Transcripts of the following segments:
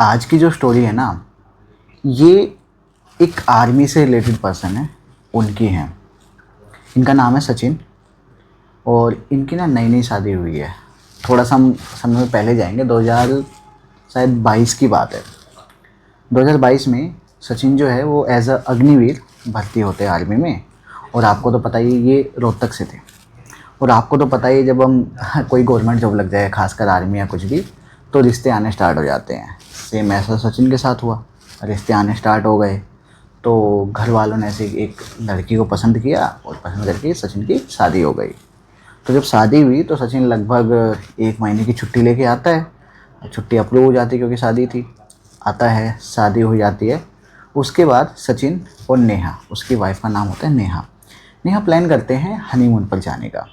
आज की जो स्टोरी है ना, ये एक आर्मी से रिलेटेड पर्सन है, उनकी है। इनका नाम है सचिन और इनकी ना नई नई शादी हुई है। थोड़ा सा हम समय में पहले जाएंगे, 2000 शायद 22 की बात है। 2022 में सचिन जो है वो एज अ अग्निवीर भर्ती होते हैं आर्मी में। और आपको तो पता ही ये रोहतक से थे। और आपको तो पता ही जब हम कोई गवर्नमेंट जॉब लग जाए, खासकर आर्मी या कुछ भी, तो रिश्ते आने स्टार्ट हो जाते हैं। सेम ऐसा सचिन के साथ हुआ, रिश्ते आने स्टार्ट हो गए। तो घर वालों ने ऐसे एक लड़की को पसंद किया और पसंद करके सचिन की शादी हो गई। तो जब शादी हुई तो सचिन लगभग 1 महीने की छुट्टी लेके आता है। छुट्टी अप्रूव हो जाती है क्योंकि शादी थी। आता है, शादी हो जाती है। उसके बाद सचिन और नेहा, उसकी वाइफ का नाम होता है नेहा, नेहा प्लान करते हैं हनीमून पर जाने का।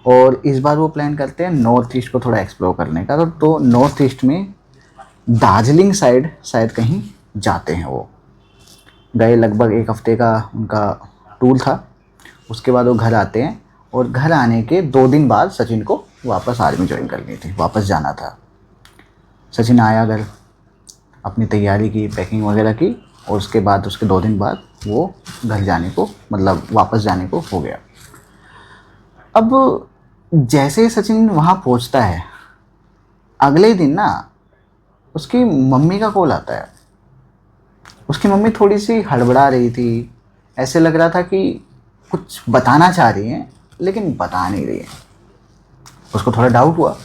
और इस बार वो प्लान करते हैं नॉर्थ ईस्ट को थोड़ा एक्सप्लोर करने का। तो नॉर्थ ईस्ट में दार्जिलिंग साइड शायद कहीं जाते हैं। वो गए, लगभग 1 हफ्ते का उनका टूर था। उसके बाद वो घर आते हैं और घर आने के 2 दिन बाद सचिन को वापस आर्मी ज्वाइन करनी थी, वापस जाना था। सचिन आया घर, अपनी तैयारी की, पैकिंग वगैरह की और उसके बाद उसके 2 दिन बाद वो घर जाने को, मतलब वापस जाने को हो गया। अब जैसे ही सचिन वहाँ पहुँचता है, अगले ही दिन ना उसकी मम्मी का कॉल आता है। उसकी मम्मी थोड़ी सी हड़बड़ा रही थी। ऐसे लग रहा था कि कुछ बताना चाह रही हैं लेकिन बता नहीं रही है। उसको थोड़ा डाउट हुआ।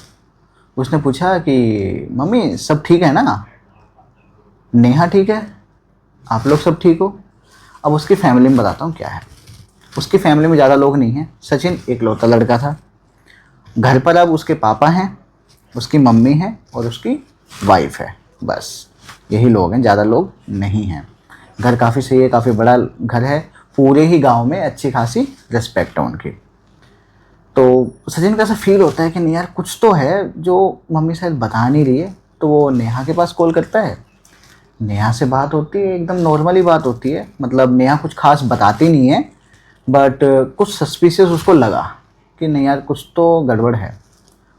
उसने पूछा कि मम्मी सब ठीक है ना, नेहा ठीक है, आप लोग सब ठीक हो? अब उसकी फैमिली में बताता हूँ क्या है। उसकी फैमिली में ज़्यादा लोग नहीं हैं। सचिन एकलौता लड़का था घर पर। अब उसके पापा हैं, उसकी मम्मी है और उसकी वाइफ है, बस यही लोग हैं, ज़्यादा लोग नहीं हैं। घर काफ़ी सही है, काफ़ी बड़ा घर है। पूरे ही गांव में अच्छी खासी रिस्पेक्ट है उनकी। तो सचिन को ऐसा फील होता है कि नहीं यार, कुछ तो है जो मम्मी शायद बता नहीं रही है। तो वो नेहा के पास कॉल करता है। नेहा से बात होती है, एकदम नॉर्मली बात होती है। मतलब नेहा कुछ खास बताती नहीं है, बट कुछ सस्पिशियस उसको लगा कि नहीं यार, कुछ तो गड़बड़ है।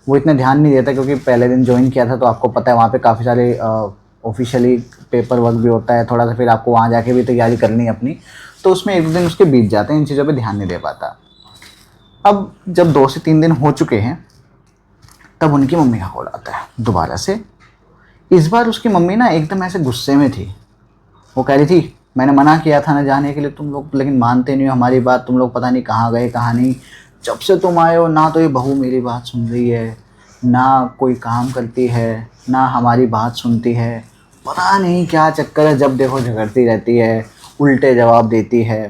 वो इतना ध्यान नहीं देता क्योंकि पहले दिन ज्वाइन किया था, तो आपको पता है वहाँ पे काफ़ी सारे ऑफिशियली पेपर वर्क भी होता है थोड़ा सा, फिर आपको वहाँ जाके भी तैयारी करनी है अपनी। तो उसमें 1 दिन उसके बीत जाते हैं, इन चीज़ों पे ध्यान नहीं दे पाता। अब जब 2 से 3 दिन हो चुके हैं, तब उनकी मम्मी का कॉल आता है दोबारा से। इस बार उसकी मम्मी ना एकदम ऐसे गुस्से में थी। वो कह रही थी मैंने मना किया था ना जाने के लिए तुम लोग, लेकिन मानते नहीं हो हमारी बात। तुम लोग पता नहीं कहाँ गए कहाँ नहीं। जब से तुम आए हो ना तो ये बहू मेरी बात सुन रही है, ना कोई काम करती है, ना हमारी बात सुनती है। पता नहीं क्या चक्कर है, जब देखो झगड़ती रहती है, उल्टे जवाब देती है।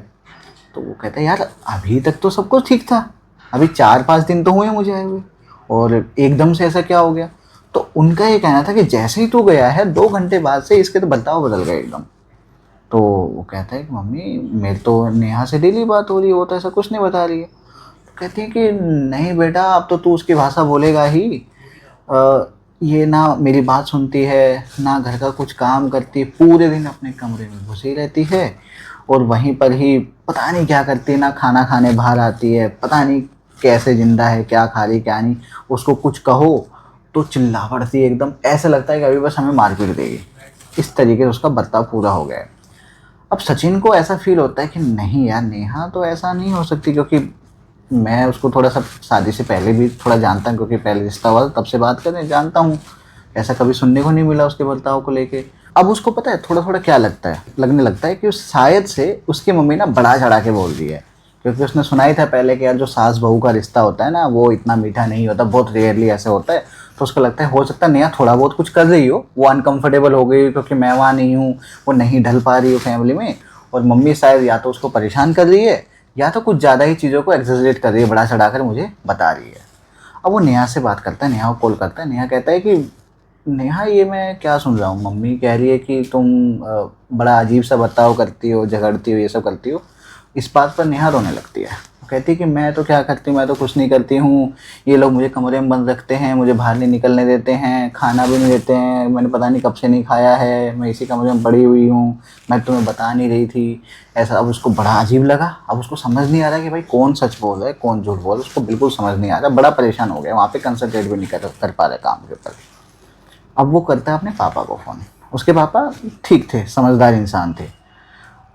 तो वो कहता है यार अभी तक तो सब कुछ ठीक था, अभी 4-5 दिन तो हुए मुझे आए हुए और एकदम से ऐसा क्या हो गया। तो उनका ये कहना था कि जैसे ही तू गया है 2 घंटे बाद से इसके तो बर्ताव बदल गए एकदम। तो वो कहता है कि मम्मी मेरी तो नेहा से डेली बात हो रही है, वो तो ऐसा कुछ नहीं बता रही है। तो कहती है कि नहीं बेटा, अब तो तू उसकी भाषा बोलेगा ही। ये ना मेरी बात सुनती है, ना घर का कुछ काम करती, पूरे दिन अपने कमरे में घुसी रहती है और वहीं पर ही पता नहीं क्या करती है, ना खाना खाने बाहर आती है, पता नहीं कैसे जिंदा है, क्या खा रही क्या नहीं। उसको कुछ कहो तो चिल्ला पड़ती है एकदम, ऐसा लगता है कि अभी बस हमें मार पीट देगी। इस तरीके से उसका बर्ताव पूरा हो गया है। अब सचिन को ऐसा फील होता है कि नहीं यार, नेहा तो ऐसा नहीं हो सकती, क्योंकि मैं उसको थोड़ा सा शादी से पहले भी थोड़ा जानता हूँ, क्योंकि पहले रिश्ता हुआ तब से बात करें, जानता हूँ। ऐसा कभी सुनने को नहीं मिला उसके बर्ताव को लेके। अब उसको पता है थोड़ा थोड़ा क्या लगता है, लगने लगता है कि शायद से उसकी मम्मी ना बढ़ा चढ़ा के बोल रही है। क्योंकि उसने सुना ही था पहले कि यार जो सास बहू का रिश्ता होता है ना, वो इतना मीठा नहीं होता, बहुत रेयरली ऐसे होता है। तो उसको लगता है हो सकता है नेहा थोड़ा बहुत कुछ कर रही हो, वो अनकंफर्टेबल हो गई क्योंकि मैं वहाँ नहीं हूँ, वो नहीं ढल पा रही हो फैमिली में। और मम्मी शायद या तो उसको परेशान कर रही है या तो कुछ ज़्यादा ही चीज़ों को एग्जेजरेट कर रही है, बढ़ा चढ़ा कर मुझे बता रही है। अब वो नेहा से बात करता है, नेहा को कॉल करता है। नेहा कहता है कि नेहा ये मैं क्या सुन रहा हूँ, मम्मी कह रही है कि तुम बड़ा अजीब सा बर्ताव करती हो, झगड़ती हो, ये सब करती हो। इस बात पर नेहा रोने लगती है। वो कहती है कि मैं तो क्या करती हूँ, मैं तो कुछ नहीं करती हूँ। ये लोग मुझे कमरे में बंद रखते हैं, मुझे बाहर नहीं निकलने देते हैं, खाना भी नहीं देते हैं, मैंने पता नहीं कब से नहीं खाया है, मैं इसी कमरे में पड़ी हुई हूँ, मैं तुम्हें बता नहीं रही थी ऐसा। अब उसको बड़ा अजीब लगा। अब उसको समझ नहीं आ रहा कि भाई कौन सच बोल रहा है कौन झूठ बोल रहा है, उसको बिल्कुल समझ नहीं आ रहा। बड़ा परेशान हो गया, वहाँ पे कंसंट्रेट भी नहीं कर पा रहा काम के ऊपर। अब वो करता है अपने पापा को फ़ोन। उसके पापा ठीक थे, समझदार इंसान थे।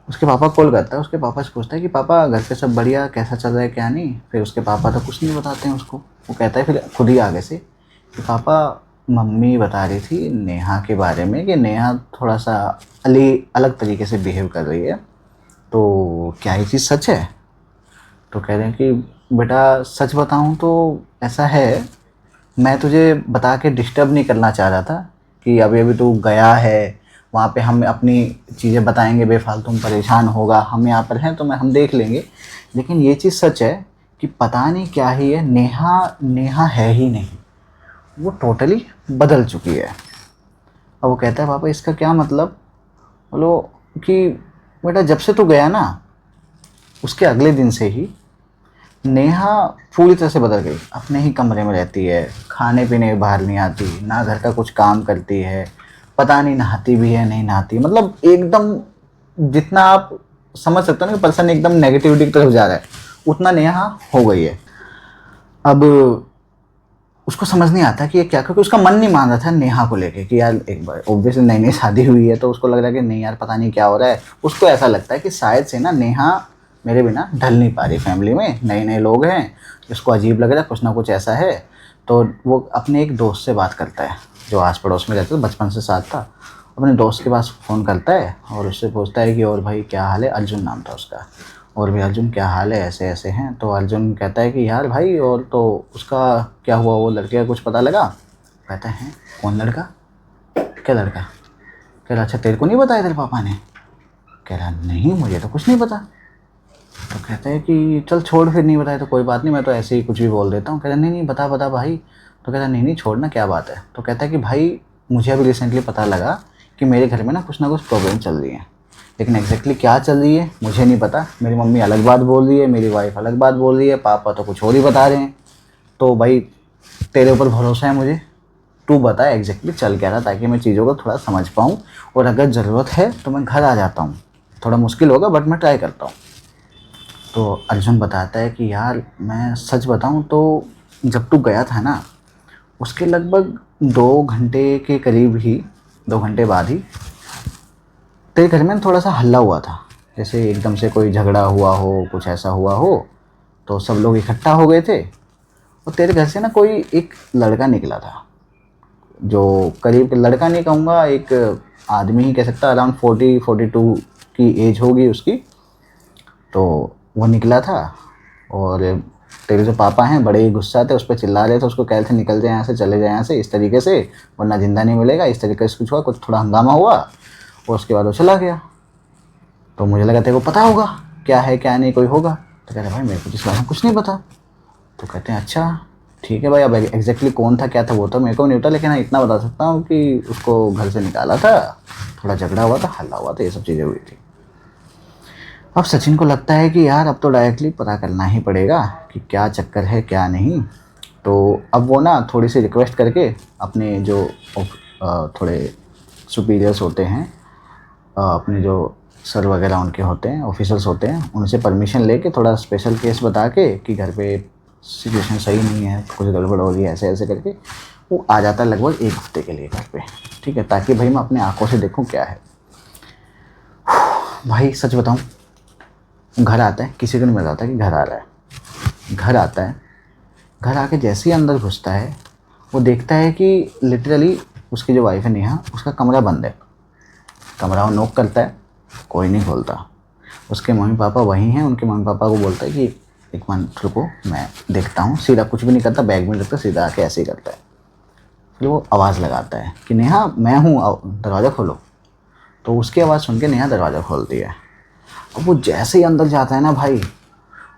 उसके पापा कॉल करता है, उसके पापा से पूछता है कि पापा घर पे सब बढ़िया, कैसा चल रहा है क्या नहीं। फिर उसके पापा तो कुछ नहीं बताते हैं उसको। वो कहता है फिर खुद ही आगे से कि पापा मम्मी बता रही थी नेहा के बारे में कि नेहा थोड़ा सा अलग तरीके से बिहेव कर रही है, तो क्या ये चीज़ सच है। तो कह रहे हैं कि बेटा सच बताऊं तो ऐसा है, मैं तुझे बता के डिस्टर्ब नहीं करना चाह रहा था कि अभी अभी तू गया है, वहाँ पे हम अपनी चीज़ें बताएंगे, बेफालतू तुम परेशान होगा, हम यहाँ पर हैं तो हम देख लेंगे। लेकिन ये चीज़ सच है कि पता नहीं क्या ही है, नेहा नेहा है ही नहीं, वो टोटली बदल चुकी है। अब वो कहता है पापा इसका क्या मतलब। बोलो कि बेटा जब से तू गया ना, उसके अगले दिन से ही नेहा पूरी तरह से बदल गई। अपने ही कमरे में रहती है, खाने पीने बाहर नहीं आती, ना घर का कुछ काम करती है, पता नहीं नहाती भी है नहीं नहाती, मतलब एकदम जितना आप समझ सकते हो ना कि पर्सन एकदम नेगेटिविटी की तरफ जा रहा है, उतना नेहा हो गई है। अब उसको समझ नहीं आता कि ये क्या, क्योंकि उसका मन नहीं मान रहा था नेहा को लेके कि यार एक बार ऑब्वियसली नई नई शादी हुई है तो उसको लग रहा है कि नहीं यार पता नहीं क्या हो रहा है। उसको ऐसा लगता है कि शायद से ना नेहा मेरे बिना ढल नहीं पा रही, फैमिली में नए नए लोग हैं, इसको अजीब लग रहा है, कुछ ना कुछ ऐसा है। तो वो अपने एक दोस्त से बात करता है जो आस पड़ोस में रहता था, बचपन से साथ था। अपने दोस्त के पास फ़ोन करता है और उससे पूछता है कि और भाई क्या हाल है। अर्जुन नाम था उसका। और भी अर्जुन क्या हाल है, ऐसे ऐसे हैं। तो अर्जुन कहता है कि यार भाई और तो उसका क्या हुआ, वो लड़के का कुछ पता लगा। कहता है कौन लड़का, क्या लड़का। कह रहा अच्छा तेरे को नहीं बताया तेरे पापा ने। कह रहा नहीं मुझे तो कुछ नहीं पता। तो कहता है कि चल छोड़ फिर, नहीं बताया तो कोई बात नहीं, मैं तो ऐसे ही कुछ भी बोल देता हूँ। कह रहा नहीं नहीं बता बता भाई। तो कहता नहीं नहीं छोड़ना क्या बात है। तो कहता है कि भाई मुझे अभी रिसेंटली पता लगा कि मेरे घर में ना कुछ प्रॉब्लम चल रही है, लेकिन एग्जैक्टली क्या चल रही है मुझे नहीं पता। मेरी मम्मी अलग बात बोल रही है, मेरी वाइफ अलग बात बोल रही है, पापा तो कुछ और ही बता रहे हैं। तो भाई तेरे ऊपर भरोसा है मुझे, तू बता एग्जैक्टली चल क्या रहा, ताकि मैं चीज़ों को थोड़ा समझ पाऊँ, और अगर ज़रूरत है तो मैं घर आ जाता हूँ। थोड़ा मुश्किल होगा बट मैं ट्राई करता हूँ। तो अर्जुन बताता है कि यार मैं सच बताऊँ तो जब तू गया था ना, उसके लगभग 2 घंटे के करीब ही, 2 घंटे बाद ही तेरे घर में थोड़ा सा हल्ला हुआ था, जैसे एकदम से कोई झगड़ा हुआ हो, कुछ ऐसा हुआ हो। तो सब लोग इकट्ठा हो गए थे और तेरे घर से ना कोई एक लड़का निकला था, जो करीब, लड़का नहीं कहूँगा, एक आदमी ही कह सकता, अराउंड 40-42 की एज होगी उसकी। तो वो निकला था और तेरे जो पापा हैं बड़े ही गुस्सा थे, उस पर चिल्ला रहे थे, उसको कह रहे थे निकल जाए यहाँ से, चले जाए यहाँ से इस तरीके से, वरना जिंदा नहीं मिलेगा। इस तरीके से कुछ हुआ, कुछ थोड़ा हंगामा हुआ और उसके बाद वो चला गया। तो मुझे लगा तेरे को पता होगा क्या है क्या नहीं, कोई होगा। तो कह रहे भाई मेरे को इस बारे में कुछ नहीं पता। तो कहते हैं अच्छा ठीक है भाई, अब एग्जैक्टली कौन था क्या था वो तो मेरे को नहीं पता, लेकिन हाँ इतना बता सकता हूँ कि उसको घर से निकाला था, थोड़ा झगड़ा हुआ था, हल्ला हुआ था, ये सब चीज़ें हुई थी। अब सचिन को लगता है कि यार अब तो डायरेक्टली पता करना ही पड़ेगा कि क्या चक्कर है क्या नहीं। तो अब वो ना थोड़ी सी रिक्वेस्ट करके अपने जो थोड़े सुपीरियर्स होते हैं, अपने जो सर वगैरह उनके होते हैं, ऑफिसर्स होते हैं, उनसे परमिशन लेके थोड़ा स्पेशल केस बता के कि घर पे सिचुएशन सही नहीं है, कुछ गड़बड़ हो रही है, ऐसे ऐसे करके वो आ जाता है लगभग 1 हफ्ते के लिए घर पे। ठीक है, ताकि भाई मैं अपने आंखों से देखूं क्या है। भाई सच बताऊं, घर आता है, किसी को नहीं बताता कि घर आ रहा है। घर आता है, घर आके जैसे ही अंदर घुसता है वो देखता है कि लिटरली उसकी जो वाइफ है नेहा, उसका कमरा बंद है। कमरा वो नॉक करता है, कोई नहीं खोलता। उसके मम्मी पापा वहीं हैं, उनके मम्मी पापा को बोलता है कि एक मिनट रुको मैं देखता हूँ। सीधा कुछ भी नहीं करता, बैग में रखता, सीधा आके ऐसे ही करता है। फिर वो आवाज़ लगाता है कि नेहा मैं हूँ, दरवाज़ा खोलो। तो उसकी आवाज़ सुन के नेहा दरवाज़ा खोलती है। अब वो जैसे ही अंदर जाता है ना भाई,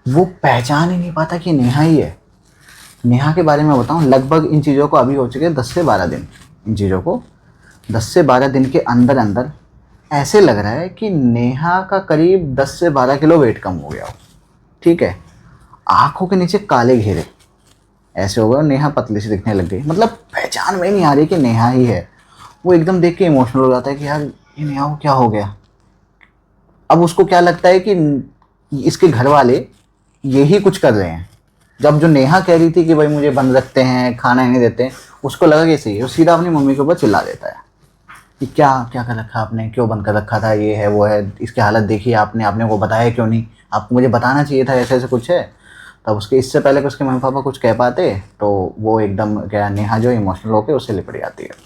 वो पहचान ही नहीं पाता कि नेहा ही है। नेहा के बारे में बताऊँ, लगभग इन चीज़ों को अभी हो चुके हैं 10 से 12 दिन। इन चीज़ों को 10 से 12 दिन के अंदर अंदर ऐसे लग रहा है कि नेहा का करीब 10 से 12 किलो वेट कम हो गया हो। ठीक है, आंखों के नीचे काले घेरे ऐसे हो गए, नेहा पतली सी दिखने लग गई, मतलब पहचान में ही नहीं आ रही कि नेहा ही है। वो एकदम देख के इमोशनल हो जाता है कि यार ये नेहा को क्या हो गया। अब उसको क्या लगता है कि इसके घर वाले यही कुछ कर रहे हैं। जब जो नेहा कह रही थी कि भाई मुझे बंद रखते हैं, खाना नहीं देते हैं, उसको लगा कि सही है, वो सीधा अपनी मम्मी के ऊपर चिल्ला देता है। कि क्या क्या कर रखा आपने, क्यों बंद कर रखा था, ये है वो है, इसकी हालत देखी आपने, आपने वो बताया क्यों नहीं, आपको मुझे बताना चाहिए था, ऐसे ऐसे कुछ है। तब उसके इससे पहले कि उसके मम्मी पापा कुछ कह पाते तो वो एकदम क्या, नेहा जो इमोशनल होकर उससे लिपट जाती है।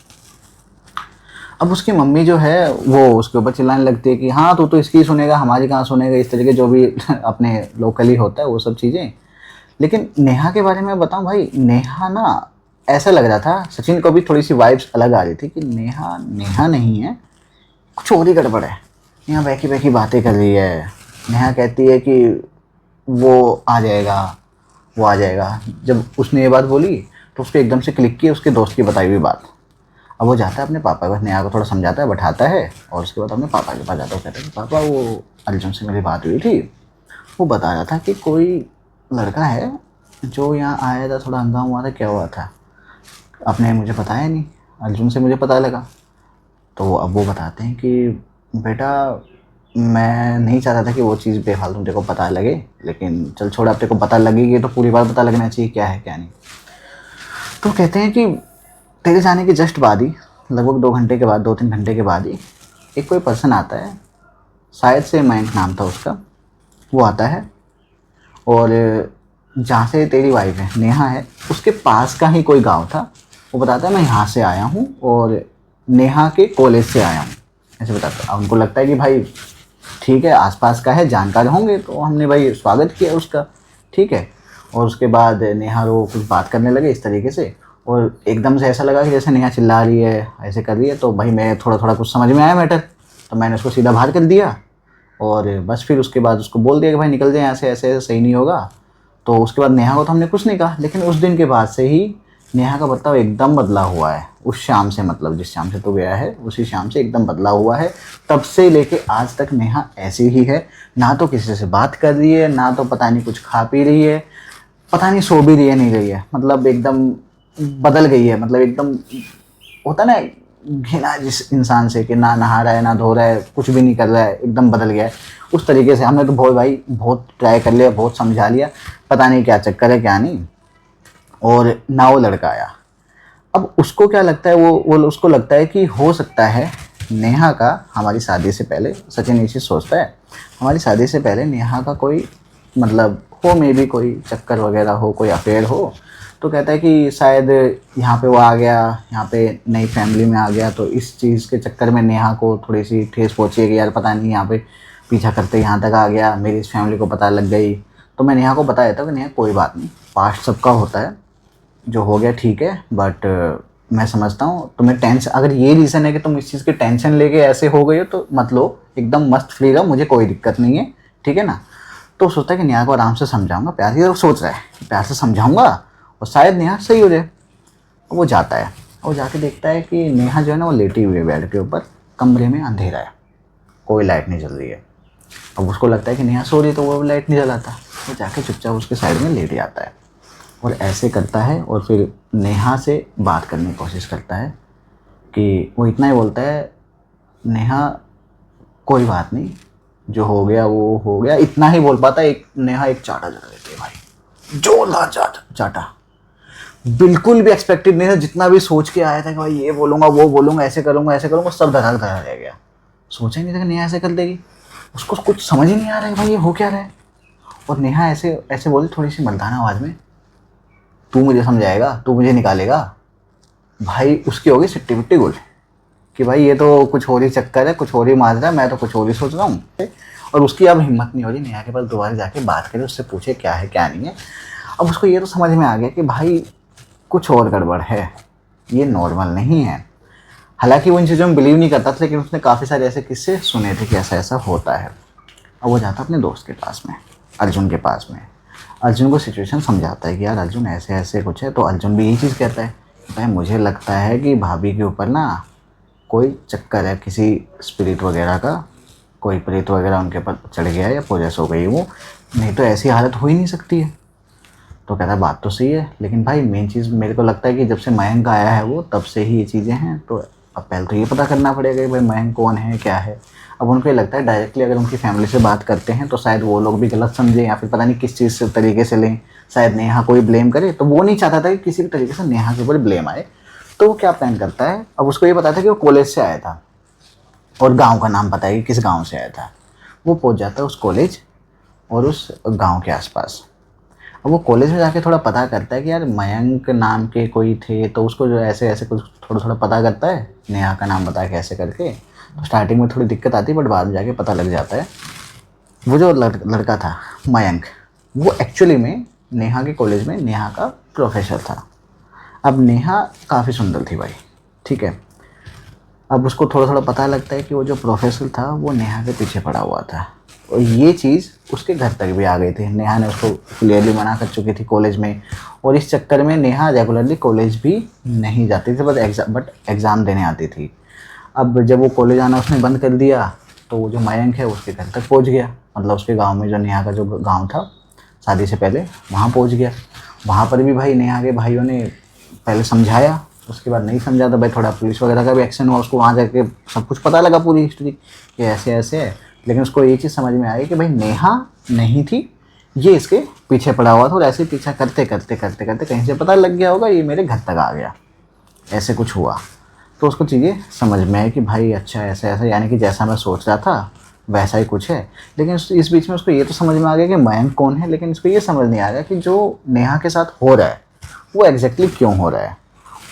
अब उसकी मम्मी जो है वो उसके ऊपर चिल्लाने लगती है कि हाँ तू तो इसकी सुनेगा, हमारी कहाँ सुनेगा, इस तरीके जो भी अपने लोकली होता है वो सब चीज़ें। लेकिन नेहा के बारे में बताऊं भाई, नेहा ना ऐसा लग रहा था, सचिन को भी थोड़ी सी वाइब्स अलग आ रही थी कि नेहा नेहा नहीं है, कुछ और ही गड़बड़ है। नेहा बैकी बैकी बातें कर रही है। नेहा कहती है कि वो आ जाएगा, वो आ जाएगा। जब उसने ये बात बोली तो उसको एकदम से क्लिक की उसके दोस्त की बताई हुई बात। अब वो जाता है अपने पापा के पास, नेहा को थोड़ा समझाता है, बैठाता है, और उसके बाद अपने पापा के पास जाता है। कहता है कि पापा वो अर्जुन से मेरी बात हुई थी, वो बता रहा था कि कोई लड़का है जो यहाँ आया था, थोड़ा हंगामा हुआ था, क्या हुआ था आपने मुझे बताया नहीं, अर्जुन से मुझे पता लगा। तो अब वो बताते हैं कि बेटा मैं नहीं चाहता था कि वो चीज़ बेफालतू तेरे को पता लगे, लेकिन चल छोड़, अब तेरे को पता लगेगी तो पूरी बात पता लगना चाहिए क्या है क्या नहीं। तो कहते हैं कि तेरे जाने के जस्ट बाद ही, लगभग 2 घंटे के बाद, 2-3 घंटे के बाद ही, एक कोई पर्सन आता है, शायद से मयंक नाम था उसका। वो आता है और जहाँ से तेरी वाइफ है नेहा है उसके पास का ही कोई गांव था। वो बताता है मैं यहाँ से आया हूँ और नेहा के कॉलेज से आया हूँ, ऐसे बताता है। अब उनको लगता है कि भाई ठीक है आसपास का है, जानकार होंगे, तो हमने भाई स्वागत किया उसका, ठीक है। और उसके बाद नेहा वो कुछ बात करने लगे इस तरीके से, और एकदम से ऐसा लगा कि जैसे नेहा चिल्ला रही है, ऐसे कर रही है, तो भाई मैं थोड़ा थोड़ा कुछ समझ में आया मैटर, तो मैंने उसको सीधा बाहर कर दिया। और बस फिर उसके बाद उसको बोल दिया कि भाई निकल जाए यहाँ से, ऐसे ऐसे सही नहीं होगा। तो उसके बाद नेहा को तो हमने कुछ नहीं कहा, लेकिन उस दिन के बाद से ही नेहा का बर्ताव एकदम बदला हुआ है। उस शाम से, मतलब जिस शाम से तो गया है उसी शाम से एकदम बदला हुआ है। तब से लेके आज तक नेहा ऐसी ही है, ना तो किसी से बात कर रही है, ना तो पता नहीं कुछ खा पी रही है, पता नहीं सो भी रही है नहीं रही है, मतलब एकदम बदल गई है। मतलब एकदम होता ना घिना जिस इंसान से कि ना नहा रहा है ना धो रहा है, कुछ भी नहीं कर रहा है, एकदम बदल गया है। उस तरीके से हमने तो बहुत भाई बहुत ट्राई कर लिया, बहुत समझा लिया, पता नहीं क्या चक्कर है क्या नहीं। और ना वो लड़का आया। अब उसको क्या लगता है, वो उसको लगता है कि हो सकता है नेहा का हमारी शादी से पहले, सचिन ये चीज़ सोचता है, हमारी शादी से पहले नेहा का कोई मतलब हो, मे भी कोई चक्कर वगैरह हो, कोई अफेयर हो। तो कहता है कि शायद यहाँ पे वो आ गया, यहाँ पे नई फैमिली में आ गया, तो इस चीज़ के चक्कर में नेहा को थोड़ी सी ठेस पहुँची है कि यार पता नहीं यहाँ पे पीछा करते यहाँ तक आ गया, मेरी इस फैमिली को पता लग गई। तो मैं नेहा को बता देता हूँ कि नेहा कोई बात नहीं, पास्ट सबका होता है, जो हो गया ठीक है, बट मैं समझता हूँ तुम्हें टेंशन, अगर ये रीज़न है कि तुम इस चीज़ की टेंशन लेके ऐसे हो गई हो तो मत लो, एकदम मस्त फ्री रहो, मुझे कोई दिक्कत नहीं है, ठीक है ना। तो सोचता है कि नेहा को आराम से समझाऊंगा, प्यार से सोच रहा है कि प्यार से समझाऊंगा और शायद नेहा सही हो जाए। वो जाता है, वो जाके देखता है कि नेहा जो है ना वो लेटी हुई है बेड के ऊपर, कमरे में अंधेरा है, कोई लाइट नहीं जल रही है। अब उसको लगता है कि नेहा सो रही, तो वो लाइट नहीं जलाता, वो जाके चुपचाप उसके साइड में लेट जाता है और ऐसे करता है। और फिर नेहा से बात करने की कोशिश करता है कि वो इतना ही बोलता है, नेहा कोई बात नहीं, जो हो गया वो हो गया, इतना ही बोल पाता है। एक नेहा एक चाटा जला देती है भाई, जोरदार चाटा चाटा, बिल्कुल भी एक्सपेक्टेड नहीं था। जितना भी सोच के आया था कि भाई ये बोलूँगा वो बोलूँगा, ऐसे करूँगा ऐसे करूँगा, सब धड़क धड़ा रह गया। सोचा ही नहीं था कि नेहा ऐसे कर देगी, उसको कुछ समझ ही नहीं आ रहा है भाई ये हो क्या रहा है। और नेहा ऐसे ऐसे बोली थोड़ी सी मर्दाना आवाज़ में, तू मुझे समझाएगा, तू मुझे निकालेगा। भाई उसकी होगी सिट्टी पिट्टी गुल कि भाई ये तो कुछ और ही चक्कर है, कुछ और ही मार रहा है, मैं तो कुछ और ही सोच रहा हूँ। और उसकी अब हिम्मत नहीं हो रही नेहा के पास दोबारा जाके बात करे, उससे पूछे क्या है क्या नहीं है। अब उसको ये तो समझ में आ गया कि भाई कुछ और गड़बड़ है, ये नॉर्मल नहीं है। हालांकि वो इन चीज़ों में बिलीव नहीं करता था, लेकिन उसने काफ़ी सारे ऐसे किस्से सुने थे कि ऐसा ऐसा होता है। अब वो जाता अपने दोस्त के पास में, अर्जुन के पास में, अर्जुन को सिचुएशन समझाता है कि यार अर्जुन ऐसे ऐसे कुछ है। तो अर्जुन भी यही चीज़ कहता है, भाई मुझे लगता है कि भाभी के ऊपर ना कोई चक्कर है, किसी स्पिरिट वगैरह का, कोई प्रेत वगैरह उनके ऊपर चढ़ गया है या पोजेस हो गई वो, नहीं तो ऐसी हालत हो ही नहीं सकती है। तो कहता है बात तो सही है, लेकिन भाई मेन चीज़ मेरे को लगता है कि जब से मयंक आया है वो, तब से ही ये चीज़ें हैं। तो अब पहले तो ये पता करना पड़ेगा कि भाई मयंक कौन है क्या है। अब उनको ये लगता है डायरेक्टली अगर उनकी फैमिली से बात करते हैं तो शायद वो लोग भी गलत समझें, या फिर पता नहीं किस चीज़ से तरीके से लें, शायद नेहा कोई ब्लेम करे। तो वो नहीं चाहता था कि किसी भी तरीके से नेहा के ऊपर ब्लेम आए। तो वो क्या प्लान करता है, अब उसको ये पता था कि वो कॉलेज से आया था और गांव का नाम पता है कि किस गांव से आया था। वो पहुंच जाता है उस कॉलेज और उस गांव के आसपास। अब वो कॉलेज में जाके थोड़ा पता करता है कि यार मयंक नाम के कोई थे, तो उसको जो ऐसे ऐसे कुछ थोड़ा थोड़ा पता करता है, नेहा का नाम बता के ऐसे करके। तो स्टार्टिंग में थोड़ी दिक्कत आती है बट बाद में जाके पता लग जाता है। वो जो लड़का था मयंक, वो एक्चुअली में नेहा के कॉलेज में नेहा का प्रोफेसर था। अब नेहा काफ़ी सुंदर थी भाई, ठीक है। अब उसको थोड़ा थोड़ा पता लगता है कि वो जो प्रोफेसर था वो नेहा के पीछे पड़ा हुआ था, और ये चीज़ उसके घर तक भी आ गई थी। नेहा ने उसको क्लियरली मना कर चुकी थी कॉलेज में, और इस चक्कर में नेहा रेगुलरली कॉलेज भी नहीं जाती थी, बट एग्ज़ाम देने आती थी। अब जब वो कॉलेज आना उसने बंद कर दिया, तो वो जो मयंक है उसके घर तक पहुंच गया, मतलब उसके गांव में, जो नेहा का जो गांव था शादी से पहले, वहाँ पहुंच गया। वहाँ पर भी भाई नेहा के भाइयों ने पहले समझाया, उसके बाद नहीं समझा, तो भाई थोड़ा पुलिस वगैरह का भी एक्शन हुआ, उसको वहाँ जाके सब कुछ पता लगा, पूरी हिस्ट्री कि ऐसे ऐसे है। लेकिन उसको ये चीज़ समझ में आई कि भाई नेहा नहीं थी, ये इसके पीछे पड़ा हुआ था, और ऐसे पीछा करते करते करते करते कहीं से पता लग गया होगा, ये मेरे घर तक आ गया, ऐसे कुछ हुआ। तो उसको चीज़ें समझ में आई कि भाई अच्छा ऐसा ऐसा, यानी कि जैसा मैं सोच रहा था वैसा ही कुछ है। लेकिन इस बीच में उसको ये तो समझ में आ गया कि मयंक कौन है, लेकिन इसको ये समझ नहीं आ रहा कि जो नेहा के साथ हो रहा है वो एग्जैक्टली क्यों हो रहा है।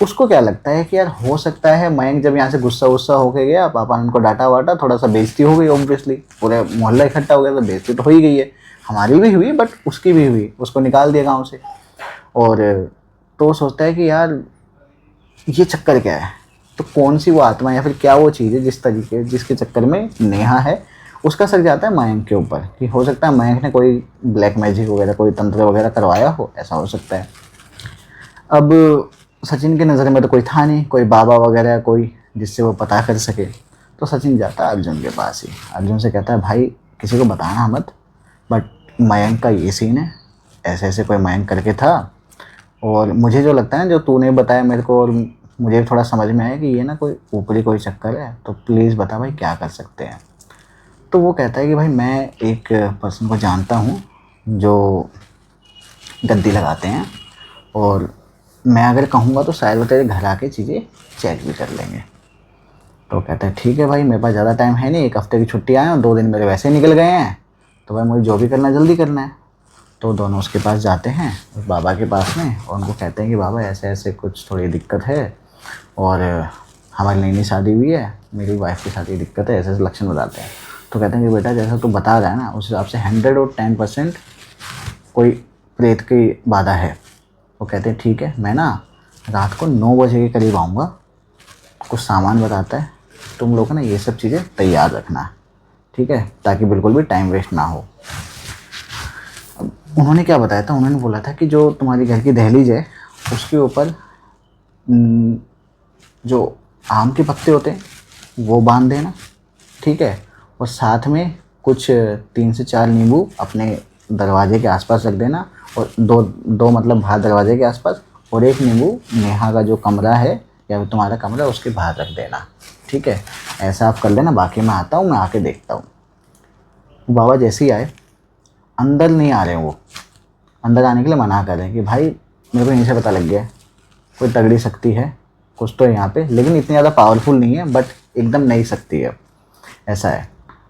उसको क्या लगता है कि यार हो सकता है मयंक जब यहाँ से गुस्सा होके गया, पापा ने उनको डांटा वाटा, थोड़ा सा बेइज्जती हो गई, ऑब्वियसली पूरे मोहल्ला इकट्ठा हो गया, तो बेइज्जती तो हो ही गई है, हमारी भी हुई बट उसकी भी हुई, उसको निकाल दिया गाँव से। और तो वो सोचता है कि यार ये चक्कर क्या है, तो कौन सी वो आत्मा या फिर क्या वो चीज़ है जिसके चक्कर में नेहा है, उसका सर जाता है मयंक के ऊपर, कि हो सकता है मयंक ने कोई ब्लैक मैजिक वगैरह, कोई तंत्र वगैरह करवाया हो, ऐसा हो सकता है। अब सचिन की नज़र में तो कोई था नहीं, कोई बाबा वगैरह कोई जिससे वो पता कर सके। तो सचिन जाता है अर्जुन के पास ही, अर्जुन से कहता है भाई किसी को बताना मत, बट मयंक का ये सीन है, ऐसे ऐसे कोई मयंक करके था, और मुझे जो लगता है ना, जो तूने बताया मेरे को, और मुझे थोड़ा समझ में आया कि ये ना कोई ऊपरी कोई चक्कर है, तो प्लीज़ बता भाई क्या कर सकते हैं। तो वो कहता है कि भाई मैं एक पर्सन को जानता हूँ जो गद्दी लगाते हैं, और मैं अगर कहूँगा तो शायद वो तेरे घर आके चीज़ें चेक भी कर लेंगे। तो कहता है ठीक है भाई, मेरे पास ज़्यादा टाइम है नहीं, 1 हफ्ते की छुट्टी आए और 2 दिन मेरे वैसे निकल गए हैं, तो भाई मुझे जो भी करना है जल्दी करना है। तो दोनों उसके पास जाते हैं, उस बाबा के पास में, और उनको कहते हैं कि बाबा ऐसे ऐसे कुछ थोड़ी दिक्कत है, और हमारी नई नई शादी हुई है, मेरी वाइफ की शादी की दिक्कत है, ऐसे ऐसे लक्षण बताते हैं। तो कहते हैं कि बेटा जैसा तू बता रहा है ना, उस हिसाब से 110% कोई प्रेत की बाधा है। वो कहते हैं ठीक है, मैं ना रात को 9 बजे के करीब आऊँगा, कुछ सामान बताता है, तुम लोग ना ये सब चीज़ें तैयार रखना, ठीक है, ताकि बिल्कुल भी टाइम वेस्ट ना हो। उन्होंने क्या बताया था, उन्होंने बोला था कि जो तुम्हारी घर की दहलीज है उसके ऊपर जो आम के पत्ते होते हैं वो बांध देना, ठीक है, और साथ में कुछ 3 से 4 नींबू अपने दरवाजे के आसपास रख देना, और दो मतलब बाहर दरवाजे के आसपास, और 1 नींबू नेहा का जो कमरा है या फिर तुम्हारा कमरा है उसके बाहर रख देना, ठीक है। ऐसा आप कर लेना, बाकी मैं आता हूँ, मैं आके देखता हूँ। बाबा जैसे ही आए, अंदर नहीं आ रहे हैं, वो अंदर आने के लिए मना कर रहे हैं कि भाई मेरे को यहीं से पता लग गया है, कोई तगड़ी शक्ति है कुछ तो यहाँ पे, लेकिन इतनी ज़्यादा पावरफुल नहीं है, बट एकदम नई शक्ति है, ऐसा है।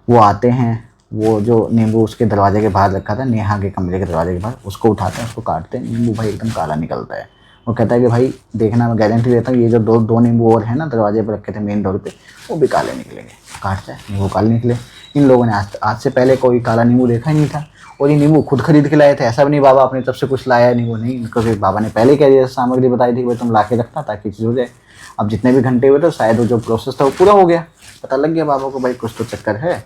वो आते हैं, वो जो नींबू उसके दरवाजे के बाहर रखा था, नेहा के कमरे के दरवाजे के बाहर, उसको उठाते हैं, उसको काटते हैं, नींबू भाई एकदम काला निकलता है। वो कहता है कि भाई देखना, मैं गारंटी देता हूँ, ये जो दो नींबू और है ना दरवाजे पर रखे थे मेन डोर पे, वो भी काले निकलेंगे। काटता है, नींबू काले निकले। इन लोगों ने आज से पहले कोई काला नींबू देखा ही नहीं था, और ये नींबू खुद खरीद के लाए थे, ऐसा भी नहीं बाबा अपनी तरफ से कुछ लाया नींबू, नहीं, इनको फिर बाबा ने पहले कह दिया, सामग्री बताई थी कि भाई तुम ला के रखना ताकि चीज़ हो जाए। अब जितने भी घंटे हुए थे शायद वो जो प्रोसेस था वो पूरा हो गया, पता लग गया बाबा को भाई कुछ तो चक्कर है।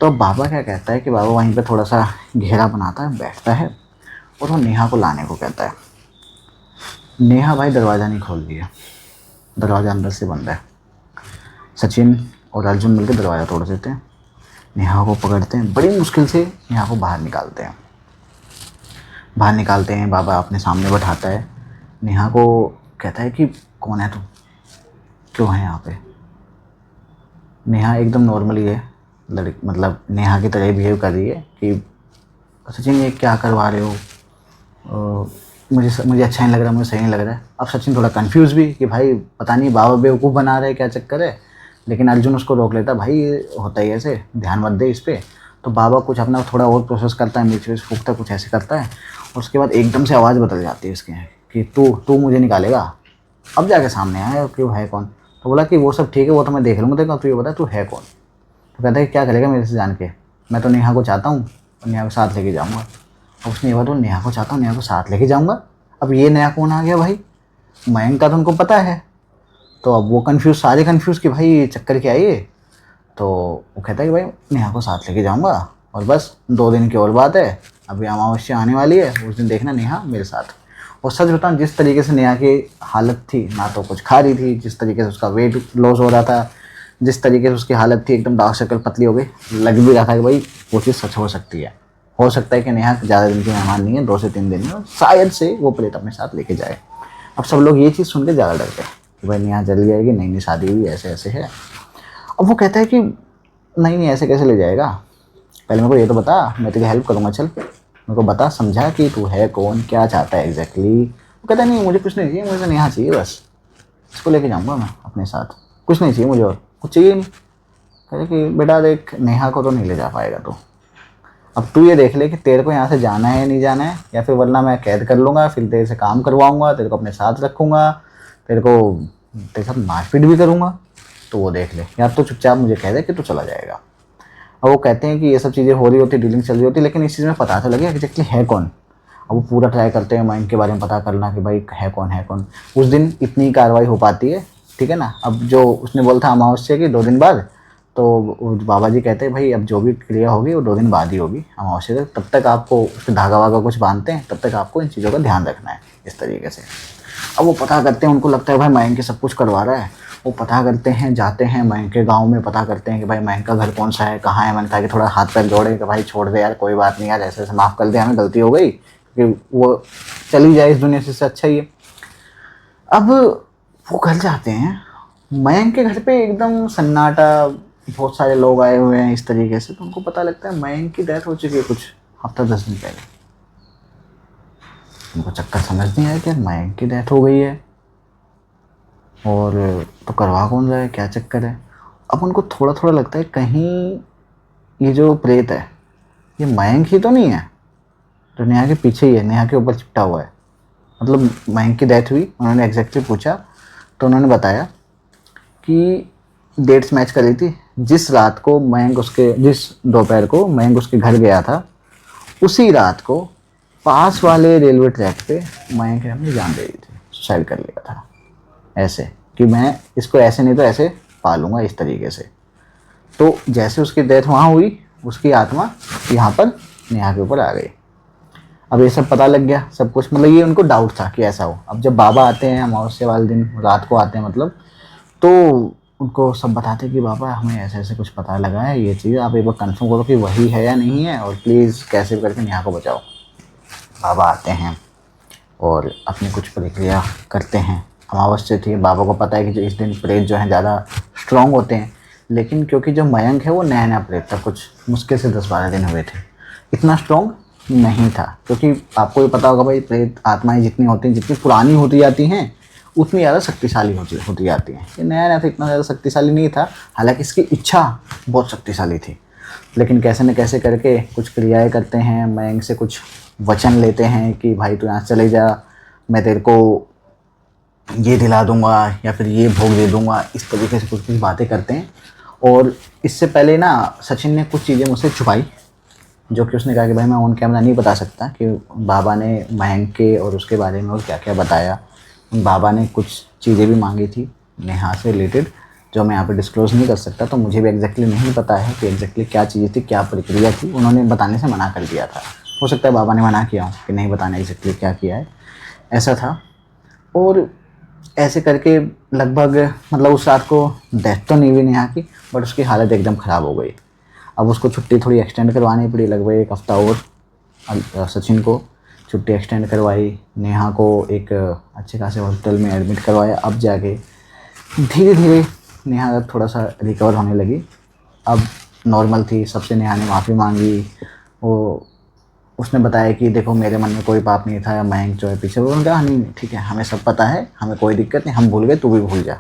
तो बाबा क्या कहता है कि बाबा वहीं पे थोड़ा सा घेरा बनाता है, बैठता है, और वो नेहा को लाने को कहता है। नेहा भाई दरवाज़ा नहीं खोल रही है, दरवाज़ा अंदर से बंद है। सचिन और अर्जुन मिलकर दरवाज़ा तोड़ देते हैं, नेहा को पकड़ते हैं, बड़ी मुश्किल से नेहा को बाहर निकालते हैं। बाबा अपने सामने बैठाता है, नेहा को कहता है कि कौन है तू, क्यों है यहाँ पे। नेहा एकदम नॉर्मली है, मतलब नेहा की तरह बिहेव कर रही है कि सचिन ये क्या करवा रहे हो, मुझे अच्छा नहीं लग रहा, मुझे सही नहीं लग रहा है। अब सचिन थोड़ा कंफ्यूज भी कि भाई पता नहीं बाबा बेवकूफ़ बना रहे क्या चक्कर है, लेकिन अर्जुन उसको रोक लेता, भाई ये होता ही ऐसे, ध्यान मत दे इस पर। तो बाबा कुछ अपना थोड़ा और प्रोसेस करता है, मिर्च विर्च फूकता कुछ ऐसे करता है, और उसके बाद एकदम से आवाज़ बदल जाती है इसके कि तू तू मुझे निकालेगा। अब जाके सामने आया कि वो है कौन। तो बोला कि वो सब ठीक है, वो तो मैं देख लूँगा, देखा तू ये बता तू है कौन। तो कहता है क्या करेगा मेरे से जान के, मैं तो नेहा को चाहता हूँ और नेहा को साथ लेके जाऊँगा। अब उसने ये बात, नेहा को चाहता हूँ, नेहा को साथ लेके जाऊँगा। अब ये नया कौन आ गया भाई, मयंक का तो उनको पता है। तो अब वो कन्फ्यूज़, सारे कन्फ्यूज़ कि भाई ये चक्कर क्या है ये। तो वो कहता है कि भाई नेहा को साथ लेके जाऊँगा और बस 2 दिन की और बात है, अभी अमावस्या आने वाली है, उस दिन देखना नेहा मेरे साथ। और सच बताऊँ, जिस तरीके से नेहा की हालत थी, ना तो कुछ खा रही थी, जिस तरीके से उसका वेट लॉस हो रहा था, जिस तरीके से उसकी हालत थी, एकदम डार्क सर्कल पतली हो गई, लग भी रहा था कि भाई वो चीज़ सच हो सकती है। हो सकता है कि नेहा ज़्यादा दिन की मेहमान नहीं है, 2 से 3 दिन में, शायद से वो प्रेत अपने साथ लेके जाए। अब सब लोग ये चीज़ सुन के ज़्यादा डरते हैं कि भाई नेहा चली जाएगी, नई नई शादी हुई, ऐसे ऐसे है। अब वो कहता है कि नहीं नहीं ऐसे कैसे ले जाएगा, पहले मेरे को ये तो बता, मैं तेरी हेल्प करूँगा, चल मेरे को बता, समझा कि तू है कौन, क्या चाहता है एग्जैक्टली। वो कहता है नहीं मुझे कुछ नहीं चाहिए, मुझे नेहा चाहिए बस, इसको लेके जाऊँगा मैं अपने साथ, कुछ नहीं चाहिए मुझे और कुछ चाहिए नहीं। कहते कि बेटा देख, नेहा को तो नहीं ले जा पाएगा तो अब तू ये देख ले कि तेरे को यहाँ से जाना है या नहीं जाना है, या फिर वरना मैं कैद कर लूँगा, फिर तेरे से काम करवाऊँगा, तेरे को अपने साथ रखूँगा, तेरे साथ मारपीट भी करूँगा, तो वो देख ले, या तो चुपचाप मुझे कह दे कि तू चला जाएगा। अब वो कहते हैं कि ये सब चीज़ें हो रही होती, डीलिंग चल रही होती, लेकिन इस चीज़ में पता तो लगे एग्जैक्टली है कौन। अब वो पूरा ट्राई करते हैं माइंड के बारे में पता करना कि भाई है कौन है कौन। उस दिन इतनी कार्रवाई हो पाती है, ठीक है ना। अब जो उसने बोला था अमावस्या की 2 दिन बाद, तो बाबा जी कहते हैं भाई अब जो भी क्रिया होगी वो 2 दिन बाद ही होगी अमावस्या तक, तब तक आपको उस धागा वागा कुछ बांधते हैं, तब तक आपको इन चीज़ों का ध्यान रखना है इस तरीके से। अब वो पता करते हैं, उनको लगता है भाई मयंक के सब कुछ करवा रहा है। वो पता करते हैं, जाते हैं मयंक के गाँव में, पता करते हैं कि भाई मयंक का घर कौन सा है, कहाँ है। मैंने कहा कि थोड़ा हाथ पैर जोड़े कि भाई छोड़ दे यार, कोई बात नहीं यार, ऐसे ऐसे माफ़ कर दे, हमें गलती हो गई, क्योंकि वो चली जाए इस दुनिया से अच्छा ही है। अब वो घर जाते हैं, मयंक के घर पे एकदम सन्नाटा, बहुत सारे लोग आए हुए हैं इस तरीके से। तो उनको पता लगता है मयंक की डेथ हो चुकी है कुछ हफ्ता 10 दिन पहले। उनको चक्कर समझ नहीं आया कि मयंक की डेथ हो गई है और तो करवा कौन रहा है, क्या चक्कर है। अब उनको थोड़ा थोड़ा लगता है कहीं ये जो प्रेत है ये मयंक ही तो नहीं है, तो नेहा के पीछे ही है, नेहा के ऊपर चिपटा हुआ है। मतलब मयंक की डेथ हुई, उन्होंने एग्जैक्टली पूछा तो उन्होंने बताया कि डेट्स मैच कर रही थी। जिस रात को मयंक उसके, जिस दोपहर को मयंक उसके घर गया था, उसी रात को पास वाले रेलवे ट्रैक पे मयंक ने अपनी जान दे दी थी, सुसाइड कर लिया था। ऐसे कि मैं इसको ऐसे नहीं तो ऐसे पालूंगा इस तरीके से। तो जैसे उसकी डेथ वहाँ हुई, उसकी आत्मा यहाँ पर नेहा के ऊपर आ गई। अब ये सब पता लग गया सब कुछ, मतलब ये उनको डाउट था कि ऐसा हो। अब जब बाबा आते हैं अमावस्या वाले दिन रात को आते हैं मतलब, तो उनको सब बताते कि बाबा हमें ऐसे ऐसे कुछ पता लगा है, ये चीज़ आप एक बार कंफर्म करो कि वही है या नहीं है, और प्लीज़ कैसे भी करके नेहा को बचाओ। बाबा आते हैं और अपनी कुछ प्रक्रिया करते हैं। अमावस्या थी, बाबा को पता है कि जो इस दिन प्रेत जो हैं ज़्यादा स्ट्रॉन्ग होते हैं, लेकिन क्योंकि जो मयंक है वो नया नया प्रेत था, कुछ मुश्किल से 10-12 दिन हुए थे, इतना स्ट्रॉन्ग नहीं था। क्योंकि आपको भी पता होगा भाई, प्रेत आत्माएं जितनी होती हैं, जितनी पुरानी होती जाती हैं, उतनी ज़्यादा शक्तिशाली होती जाती हैं। ये नया नया था, इतना ज़्यादा शक्तिशाली नहीं था, हालांकि इसकी इच्छा बहुत शक्तिशाली थी। लेकिन कैसे न कैसे करके कुछ क्रियाएं करते हैं, मयंक से कुछ वचन लेते हैं कि भाई तू यहाँ चले जा, मैं तेरे को ये दिला दूंगा या फिर ये भोग दे दूंगा, इस तरीके से कुछ कुछ बातें करते हैं। और इससे पहले ना सचिन ने कुछ चीज़ें मुझसे छुपाई, जो कि उसने कहा कि भाई मैं ऑन कैमरा नहीं बता सकता कि बाबा ने मयंक के और उसके बारे में और क्या क्या बताया। बाबा ने कुछ चीज़ें भी मांगी थी नेहा से रिलेटेड, जो मैं यहाँ पे डिस्क्लोज़ नहीं कर सकता। तो मुझे भी एग्जैक्टली नहीं पता है कि एग्जैक्टली क्या चीज़ें थी, क्या प्रक्रिया थी, उन्होंने बताने से मना कर दिया था। हो सकता है बाबा ने मना किया हो कि नहीं बताना एग्जैक्टली क्या किया है, ऐसा था। और ऐसे करके लगभग, मतलब उस रात को डेथ तो नहीं हुई नेहा की, बट उसकी हालत एकदम ख़राब हो गई। अब उसको छुट्टी थोड़ी एक्सटेंड करवानी पड़ी, लगभग 1 हफ़्ता और सचिन को छुट्टी एक्सटेंड करवाई, नेहा को एक अच्छे खासे हॉस्पिटल में एडमिट करवाया। अब जाके धीरे धीरे नेहा थोड़ा सा रिकवर होने लगी, अब नॉर्मल थी। सबसे नेहा ने माफ़ी मांगी, वो उसने बताया कि देखो मेरे मन में कोई पाप नहीं था, या मयंक जो है पीछे, वो कहा नहीं ठीक है, हमें सब पता है, हमें कोई दिक्कत नहीं, हम भूल गए, तू भी भूल जा,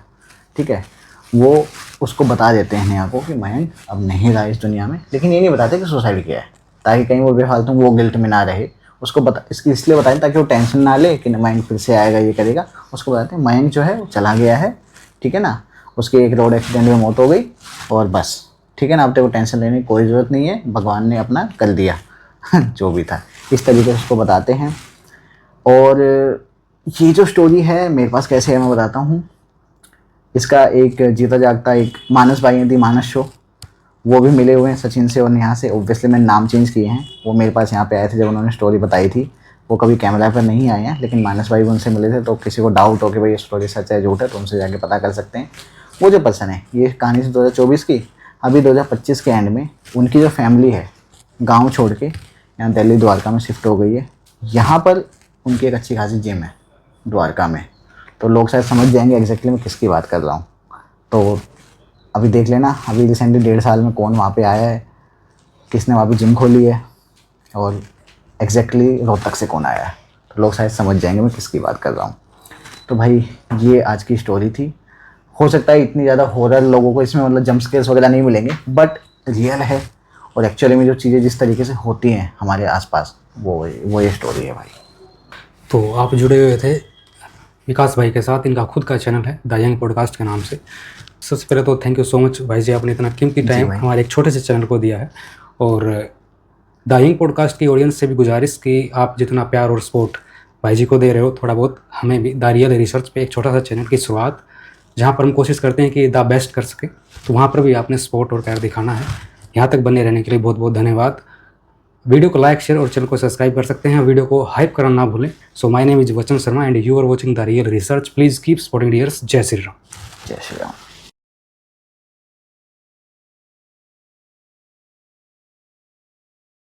ठीक है। वो उसको बता देते हैं नेहा को कि मयंक अब नहीं रहा इस दुनिया में, लेकिन ये नहीं बताते कि सुसाइड किया है, ताकि कहीं वो बेफालतू वो गिल्ट में ना रहे। उसको इसलिए बताएं ताकि वो टेंशन ना ले कि मयंक फिर से आएगा, ये करेगा। उसको बताते हैं मयंक जो है वो चला गया है, ठीक है ना, उसकी एक रोड एक्सीडेंट में मौत हो गई और बस, ठीक है ना, अब तेरे को टेंशन लेने की कोई ज़रूरत नहीं है, भगवान ने अपना कर दिया जो भी था। इस तरीके से उसको बताते हैं। और ये जो स्टोरी है मेरे पास कैसे है मैं बताता हूँ। इसका एक जीता जागता एक मानस भाई थी, मानस शो, वो भी मिले हुए हैं सचिन से और नेहा से। ऑब्वियसली मैंने नाम चेंज किए हैं। वो मेरे पास यहाँ पे आए थे जब उन्होंने स्टोरी बताई थी। वो कभी कैमरा पर नहीं आए हैं, लेकिन मानस भाई भी उनसे मिले थे। तो किसी को डाउट हो कि भाई ये स्टोरी सच है झूठ है, तो उनसे जाके पता कर सकते हैं। वो जो पर्सन है, ये कहानी से 2024 की, अभी 2025 के एंड में उनकी जो फैमिली है गाँव छोड़ के यहाँ दिल्ली द्वारका में शिफ्ट हो गई है। यहाँ पर उनकी एक अच्छी खासी जिम है द्वारका में, तो लोग शायद समझ जाएंगे एग्जैक्टली मैं किसकी बात कर रहा हूँ। तो अभी देख लेना, अभी रिसेंटली 1.5 साल में कौन वहाँ पे आया है, किसने वहाँ पे जिम खोली है, और एग्जैक्टली रोहतक से कौन आया है, तो लोग शायद समझ जाएंगे मैं किसकी बात कर रहा हूँ। तो भाई ये आज की स्टोरी थी। हो सकता है इतनी ज़्यादा हॉरर लोगों को इसमें मतलब जंप स्केयर्स वगैरह नहीं मिलेंगे, बट रियल है, और एक्चुअली में जो चीज़ें जिस तरीके से होती हैं हमारे आसपास, वो ये स्टोरी है भाई। तो आप जुड़े हुए थे विकास भाई के साथ। इनका खुद का चैनल है द यंग पॉडकास्ट के नाम से। सबसे पहले तो थैंक यू सो मच भाई जी, आपने इतना कीमती टाइम हमारे एक छोटे से चैनल को दिया है। और द यंग पॉडकास्ट की ऑडियंस से भी गुजारिश कि आप जितना प्यार और सपोर्ट भाई जी को दे रहे हो, थोड़ा बहुत हमें भी द रियल रिसर्च पे एक छोटा सा चैनल की शुरुआत, जहाँ पर हम कोशिश करते हैं कि द बेस्ट कर सके, तो वहाँ पर भी आपने सपोर्ट और प्यार दिखाना है। यहाँ तक बने रहने के लिए बहुत बहुत धन्यवाद। वीडियो को लाइक, शेयर और चैनल को सब्सक्राइब कर सकते हैं। वीडियो को हाइप करना ना भूलें। So my name is Vachan Sharma and you are watching the real research. Please keep supporting dears. Jai Shri Ram. जय श्री राम।